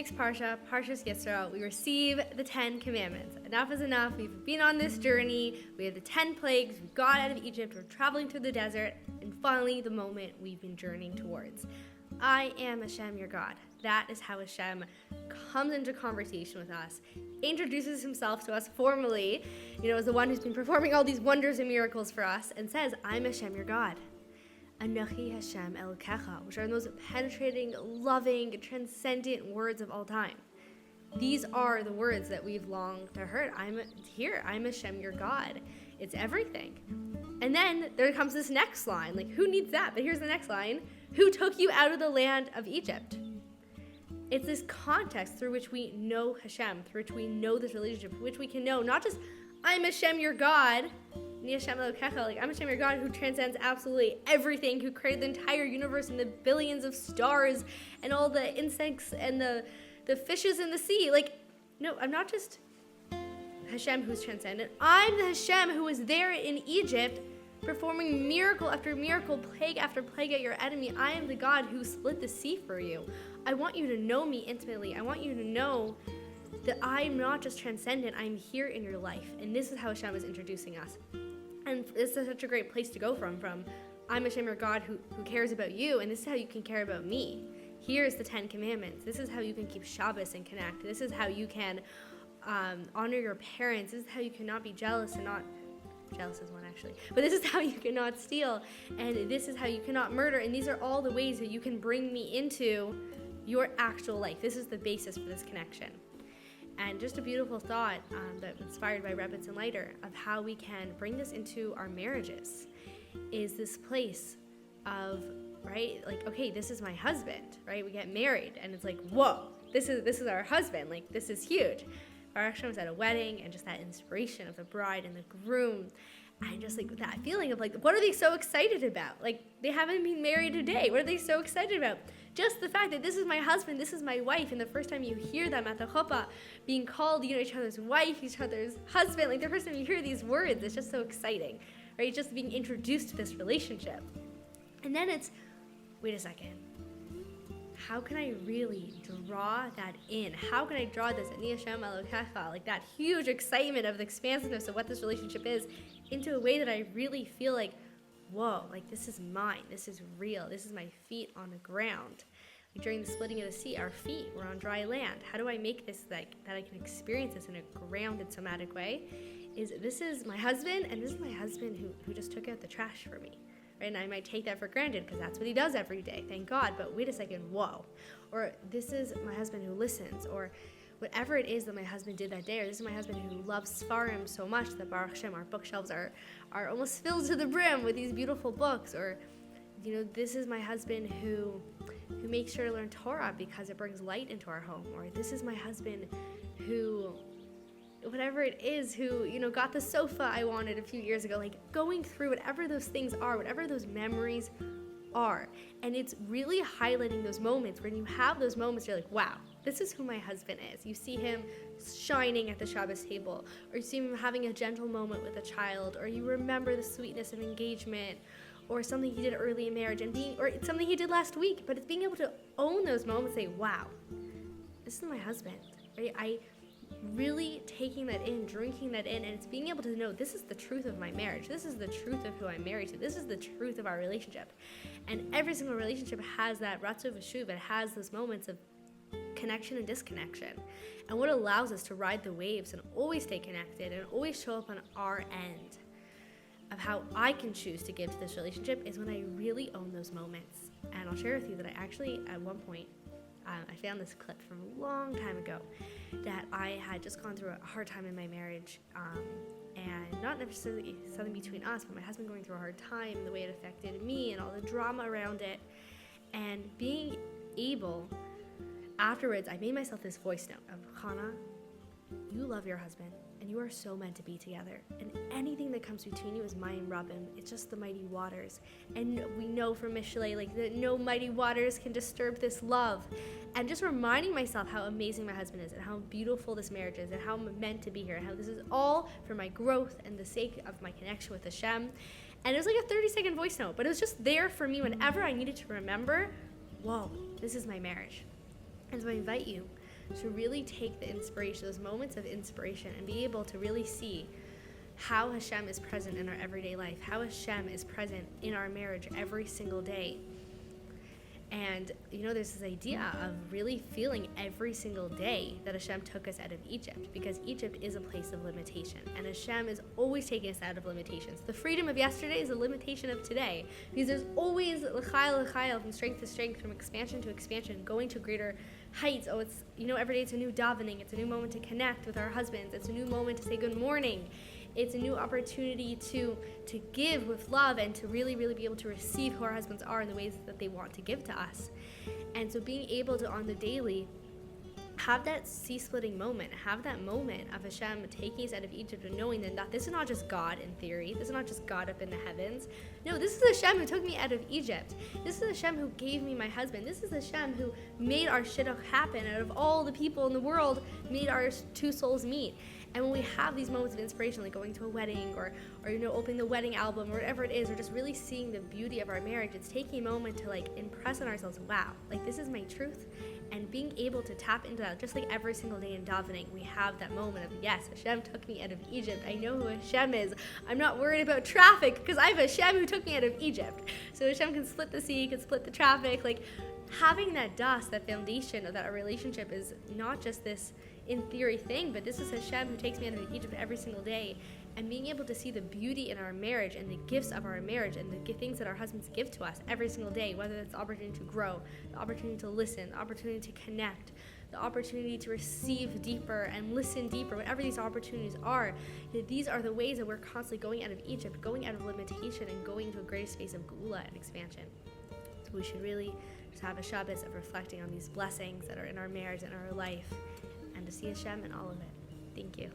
week's Parsha, Parshas Yisro, we receive the 10 Commandments. Enough is enough. We've been on this journey. We have the 10 plagues. We got out of Egypt. We're traveling through the desert. And finally, the moment we've been journeying towards. I am Hashem, your God. That is how Hashem comes into conversation with us, introduces himself to us formally, as the one who's been performing all these wonders and miracles for us, and says, I'm Hashem, your God. Anochi Hashem Elokecha, which are the most penetrating, loving, transcendent words of all time. These are the words that we've longed to hear. I'm Hashem, your God. It's everything. And then there comes this next line. Who needs that? But here's the next line. Who took you out of the land of Egypt? It's this context through which we know Hashem, through which we know this relationship, which we can know not just, I'm Hashem, your God, I'm Hashem, your God, who transcends absolutely everything, who created the entire universe and the billions of stars and all the insects and the fishes in the sea. No, I'm not just Hashem who's transcendent. I'm the Hashem who was there in Egypt performing miracle after miracle, plague after plague at your enemy. I am the God who split the sea for you. I want you to know me intimately. I want you to know that I'm not just transcendent, I'm here in your life. And this is how Hashem is introducing us. And this is such a great place to go from I'm Hashem, your God, who cares about you, and this is how you can care about me. Here's the 10 Commandments. This is how you can keep Shabbos and connect. This is how you can honor your parents. This is how you cannot be jealous and not... Jealous is one, actually. But this is how you cannot steal, and this is how you cannot murder, and these are all the ways that you can bring me into your actual life. This is the basis for this connection. And just a beautiful thought that was inspired by Rebbe and Leiter of how we can bring this into our marriages is this place of, right, okay, this is my husband, right? We get married, and it's whoa, this is our husband, this is huge. Our Hashem was at a wedding, and just that inspiration of the bride and the groom, and just that feeling of what are they so excited about? They haven't been married a day. What are they so excited about? Just the fact that this is my husband, this is my wife, and the first time you hear them at the chuppah being called, each other's wife, each other's husband, the first time you hear these words, it's just so exciting, right? Just being introduced to this relationship. And then it's, wait a second. How can I really draw that in? How can I draw this Ani Hashem Elokecha, that huge excitement of the expansiveness of what this relationship is, into a way that I really feel whoa, this is mine, this is real, this is my feet on the ground. During the splitting of the sea, our feet were on dry land. How do I make this that I can experience this in a grounded, somatic way? This is my husband, and this is my husband who just took out the trash for me. Right? And I might take that for granted because that's what he does every day, thank God, but wait a second, whoa. Or this is my husband who listens, or whatever it is that my husband did that day, or this is my husband who loves Sfarim so much that Baruch Hashem, our bookshelves are almost filled to the brim with these beautiful books, or this is my husband who makes sure to learn Torah because it brings light into our home, or this is my husband who... whatever it is, who, got the sofa I wanted a few years ago, going through whatever those things are, whatever those memories are. And it's really highlighting those moments when you have those moments, you're wow, this is who my husband is. You see him shining at the Shabbos table, or you see him having a gentle moment with a child, or you remember the sweetness of engagement, or something he did early in marriage, or it's something he did last week. But it's being able to own those moments, say, wow, this is my husband, right? Really taking that in, drinking that in, and it's being able to know this is the truth of my marriage. This is the truth of who I'm married to. This is the truth of our relationship. And every single relationship has that ratzu v'shuv. It has those moments of connection and disconnection. And what allows us to ride the waves and always stay connected and always show up on our end of how I can choose to give to this relationship is when I really own those moments. And I'll share with you that I actually, at one point, I found this clip from a long time ago that I had just gone through a hard time in my marriage, and not necessarily something between us, but my husband going through a hard time, the way it affected me and all the drama around it, and being able, afterwards, I made myself this voice note of, Chana, you love your husband, and you are so meant to be together, and anything that comes between you is Mayim Rabim. It's just the mighty waters, and we know from Mishlei that no mighty waters can disturb this love. And just reminding myself how amazing my husband is, and how beautiful this marriage is, and how I'm meant to be here, and how this is all for my growth and the sake of my connection with Hashem. And it was a 30-second voice note, but it was just there for me whenever I needed to remember, whoa, this is my marriage. And so I invite you to really take the inspiration, those moments of inspiration, and be able to really see how Hashem is present in our everyday life, how Hashem is present in our marriage every single day. And, there's this idea of really feeling every single day that Hashem took us out of Egypt, because Egypt is a place of limitation, and Hashem is always taking us out of limitations. The freedom of yesterday is a limitation of today, because there's always l'chayil, from strength to strength, from expansion to expansion, going to greater heights. It's, every day it's a new davening, it's a new moment to connect with our husbands, it's a new moment to say good morning. It's a new opportunity to give with love and to really, really be able to receive who our husbands are in the ways that they want to give to us. And so being able to, on the daily, have that sea-splitting moment, have that moment of Hashem taking us out of Egypt and knowing that this is not just God in theory, this is not just God up in the heavens. No, this is Hashem who took me out of Egypt. This is Hashem who gave me my husband. This is Hashem who made our shidduch happen. Out of all the people in the world, made our two souls meet. And when we have these moments of inspiration, like going to a wedding or opening the wedding album or whatever it is, or just really seeing the beauty of our marriage, it's taking a moment to impress on ourselves, wow, this is my truth. And being able to tap into that, just like every single day in davening, we have that moment of, yes, Hashem took me out of Egypt. I know who Hashem is. I'm not worried about traffic because I have Hashem who took me out of Egypt. So Hashem can split the sea, can split the traffic. Having that dust, that foundation of that our relationship is not just this in theory thing, but this is Hashem who takes me out of Egypt every single day, and being able to see the beauty in our marriage and the gifts of our marriage and the things that our husbands give to us every single day, whether it's the opportunity to grow, the opportunity to listen, the opportunity to connect, the opportunity to receive deeper and listen deeper, whatever these opportunities are, these are the ways that we're constantly going out of Egypt, going out of limitation, and going into a greater space of geula and expansion. So we should really just have a Shabbos of reflecting on these blessings that are in our marriage and our life, and to see Hashem in all of it. Thank you.